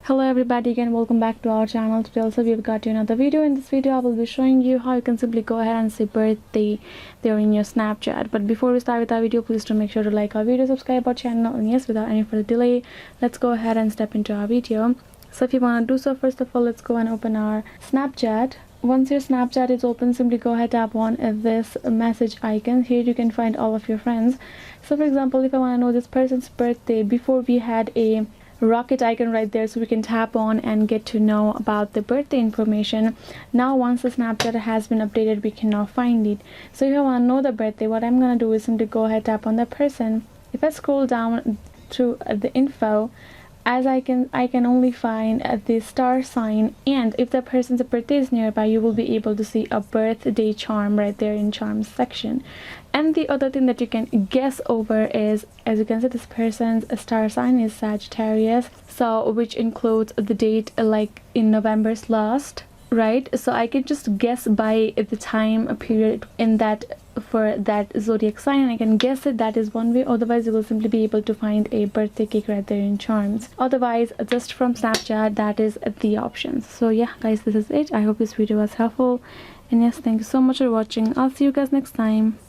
Hello everybody, again welcome back to our channel. Today also we've got you another video. In this video I will be showing you how you can simply go ahead and say birthday there in your Snapchat. But before we start with our video, please do make sure to like our video, subscribe our channel, and yes, without any further delay, let's go ahead and step into our video. So if you want to do so, first of all, let's go and open our Snapchat. Once your Snapchat is open, simply go ahead, tap on this message icon. Here you can find all of your friends. So for example, if I want to know this person's birthday, before we had a rocket icon right there, so we can tap on and get to know about the birthday information. Now once the Snapchat has been updated, we can now find it. So if I want to know the birthday, what I'm gonna do is simply go ahead, tap on the person. If I scroll down to the info, as I can only find the star sign, and if the person's birthday is nearby, you will be able to see a birthday charm right there in charms section. And the other thing that you can guess over is, as you can see, this person's star sign is Sagittarius, so which includes the date like in November's last, right? So I can just guess by the time period in that for that zodiac sign. I can guess it, that is one way. Otherwise you will simply be able to find a birthday cake right there in charms. Otherwise just from Snapchat, that is the options. So yeah guys, this is it. I hope this video was helpful, and yes, thank you so much for watching. I'll see you guys next time.